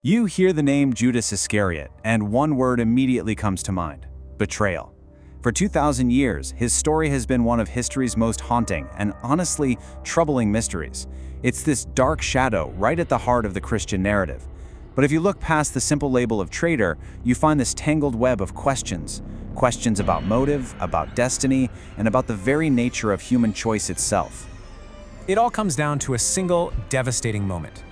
You hear the name Judas Iscariot, and one word immediately comes to mind: betrayal. For 2,000 years, his story has been one of history's most haunting and honestly troubling mysteries. It's this dark shadow right at the heart of the Christian narrative. But if you look past the simple label of traitor, you find this tangled web of questions. Questions about motive, about destiny, and about the very nature of human choice itself. It all comes down to a single, devastating moment.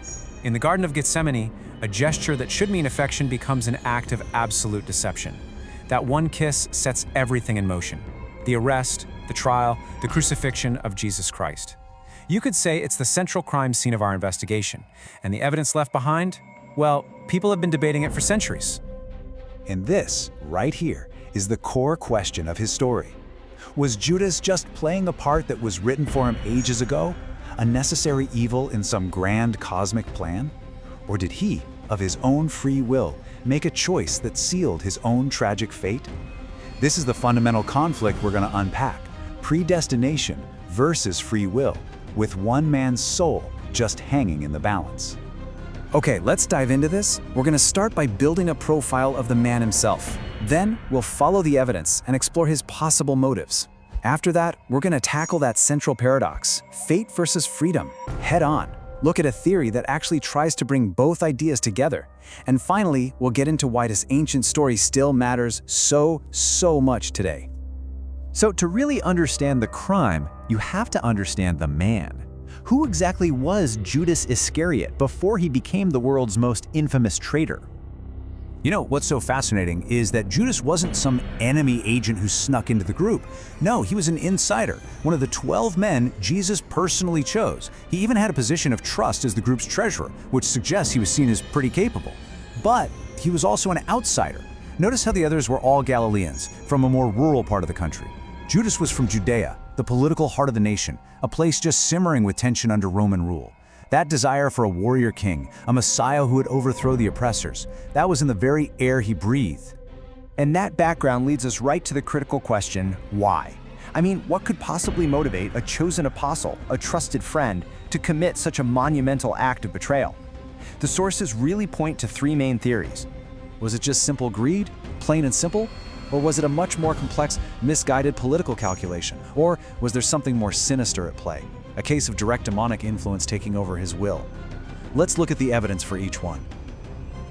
In the Garden of Gethsemane, a gesture that should mean affection becomes an act of absolute deception. That one kiss sets everything in motion. The arrest, the trial, the crucifixion of Jesus Christ. You could say it's the central crime scene of our investigation. And the evidence left behind? Well, people have been debating it for centuries. And this, right here, is the core question of his story. Was Judas just playing a part that was written for him ages ago? A necessary evil in some grand cosmic plan? Or did he, of his own free will, make a choice that sealed his own tragic fate? This is the fundamental conflict we're going to unpack: predestination versus free will, with one man's soul just hanging in the balance. Okay, let's dive into this. We're going to start by building a profile of the man himself. Then, we'll follow the evidence and explore his possible motives. After that, we're going to tackle that central paradox: fate versus freedom, head on. Look at a theory that actually tries to bring both ideas together. And finally, we'll get into why this ancient story still matters so much today. So to really understand the crime, you have to understand the man. Who exactly was Judas Iscariot before he became the world's most infamous traitor? You know, what's so fascinating is that Judas wasn't some enemy agent who snuck into the group. No, he was an insider, one of the 12 men Jesus personally chose. He even had a position of trust as the group's treasurer, which suggests he was seen as pretty capable. But he was also an outsider. Notice how the others were all Galileans, from a more rural part of the country. Judas was from Judea, the political heart of the nation, a place just simmering with tension under Roman rule. That desire for a warrior king, a messiah who would overthrow the oppressors, that was in the very air he breathed. And that background leads us right to the critical question: why? I mean, what could possibly motivate a chosen apostle, a trusted friend, to commit such a monumental act of betrayal? The sources really point to three main theories. Was it just simple greed, plain and simple? Or was it a much more complex, misguided political calculation? Or was there something more sinister at play? A case of direct demonic influence taking over his will? Let's look at the evidence for each one.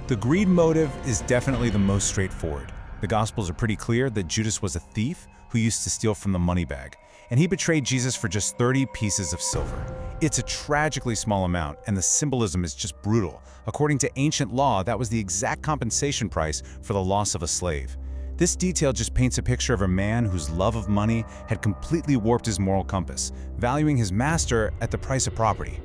The greed motive is definitely the most straightforward. The Gospels are pretty clear that Judas was a thief who used to steal from the money bag, and he betrayed Jesus for just 30 pieces of silver. It's a tragically small amount, and the symbolism is just brutal. According to ancient law, that was the exact compensation price for the loss of a slave. This detail just paints a picture of a man whose love of money had completely warped his moral compass, valuing his master at the price of property.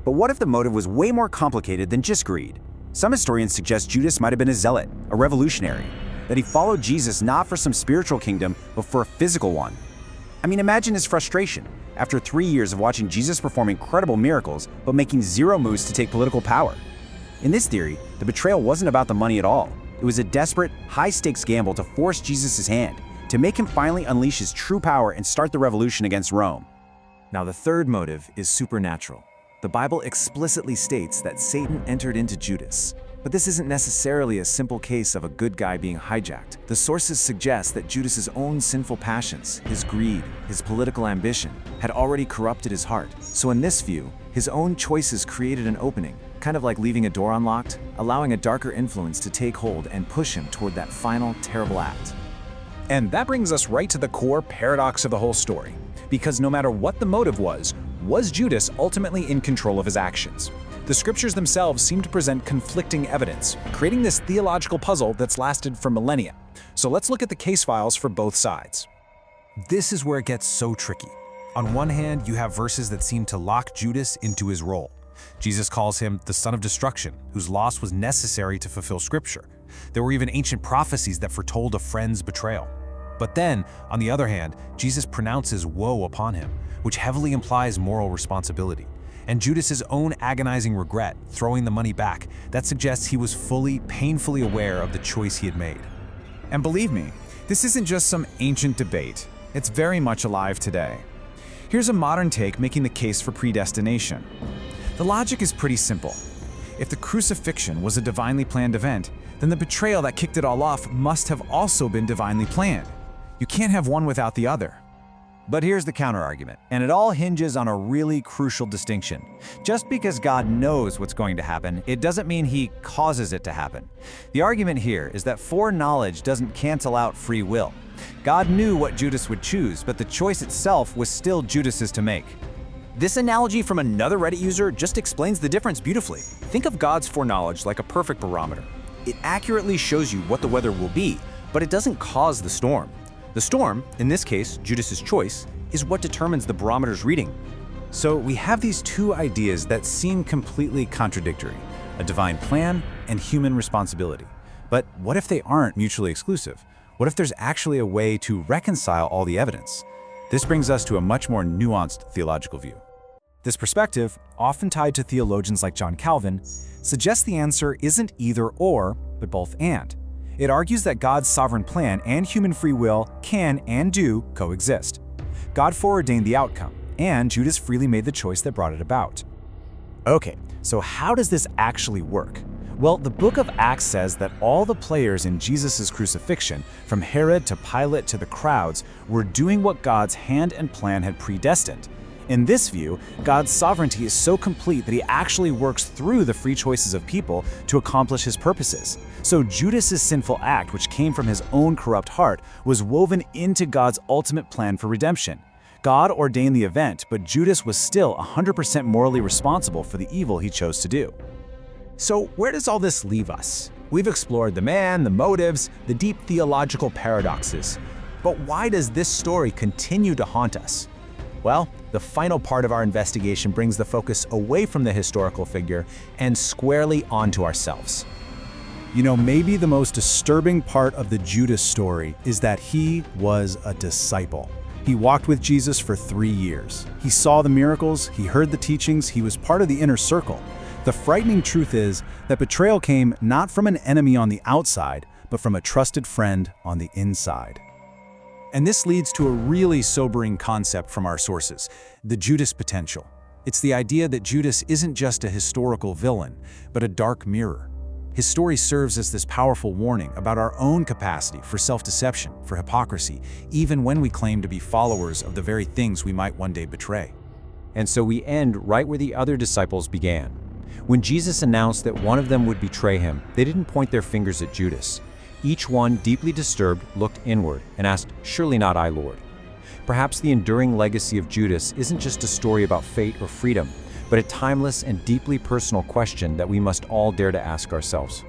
But what if the motive was way more complicated than just greed? Some historians suggest Judas might have been a zealot, a revolutionary, that he followed Jesus not for some spiritual kingdom, but for a physical one. I mean, imagine his frustration after 3 years of watching Jesus perform incredible miracles, but making zero moves to take political power. In this theory, the betrayal wasn't about the money at all. It was a desperate, high-stakes gamble to force Jesus' hand, to make him finally unleash his true power and start the revolution against Rome. Now, the third motive is supernatural. The Bible explicitly states that Satan entered into Judas. But this isn't necessarily a simple case of a good guy being hijacked. The sources suggest that Judas's own sinful passions, his greed, his political ambition, had already corrupted his heart. So in this view, his own choices created an opening, kind of like leaving a door unlocked, allowing a darker influence to take hold and push him toward that final, terrible act. And that brings us right to the core paradox of the whole story. Because no matter what the motive was Judas ultimately in control of his actions? The scriptures themselves seem to present conflicting evidence, creating this theological puzzle that's lasted for millennia. So let's look at the case files for both sides. This is where it gets so tricky. On one hand, you have verses that seem to lock Judas into his role. Jesus calls him the son of destruction, whose loss was necessary to fulfill Scripture. There were even ancient prophecies that foretold a friend's betrayal. But then, on the other hand, Jesus pronounces woe upon him, which heavily implies moral responsibility. And Judas's own agonizing regret, throwing the money back, that suggests he was painfully aware of the choice he had made. And believe me, this isn't just some ancient debate. It's very much alive today. Here's a modern take making the case for predestination. The logic is pretty simple. If the crucifixion was a divinely planned event, then the betrayal that kicked it all off must have also been divinely planned. You can't have one without the other. But here's the counterargument, and it all hinges on a really crucial distinction. Just because God knows what's going to happen, it doesn't mean he causes it to happen. The argument here is that foreknowledge doesn't cancel out free will. God knew what Judas would choose, but the choice itself was still Judas's to make. This analogy from another Reddit user just explains the difference beautifully. Think of God's foreknowledge like a perfect barometer. It accurately shows you what the weather will be, but it doesn't cause the storm. The storm, in this case, Judas's choice, is what determines the barometer's reading. So we have these two ideas that seem completely contradictory, a divine plan and human responsibility. But what if they aren't mutually exclusive? What if there's actually a way to reconcile all the evidence? This brings us to a much more nuanced theological view. This perspective, often tied to theologians like John Calvin, suggests the answer isn't either or, but both and. It argues that God's sovereign plan and human free will can and do coexist. God foreordained the outcome, and Judas freely made the choice that brought it about. Okay, so how does this actually work? Well, the book of Acts says that all the players in Jesus' crucifixion, from Herod to Pilate to the crowds, were doing what God's hand and plan had predestined. In this view, God's sovereignty is so complete that he actually works through the free choices of people to accomplish his purposes. So Judas' sinful act, which came from his own corrupt heart, was woven into God's ultimate plan for redemption. God ordained the event, but Judas was still 100% morally responsible for the evil he chose to do. So where does all this leave us? We've explored the man, the motives, the deep theological paradoxes. But why does this story continue to haunt us? Well, the final part of our investigation brings the focus away from the historical figure and squarely onto ourselves. You know, maybe the most disturbing part of the Judas story is that he was a disciple. He walked with Jesus for 3 years. He saw the miracles, he heard the teachings, he was part of the inner circle. The frightening truth is that betrayal came not from an enemy on the outside, but from a trusted friend on the inside. And this leads to a really sobering concept from our sources, the Judas potential. It's the idea that Judas isn't just a historical villain, but a dark mirror. His story serves as this powerful warning about our own capacity for self-deception, for hypocrisy, even when we claim to be followers of the very things we might one day betray. And so we end right where the other disciples began. When Jesus announced that one of them would betray him, they didn't point their fingers at Judas. Each one, deeply disturbed, looked inward and asked, "Surely not I, Lord." Perhaps the enduring legacy of Judas isn't just a story about fate or freedom, but a timeless and deeply personal question that we must all dare to ask ourselves.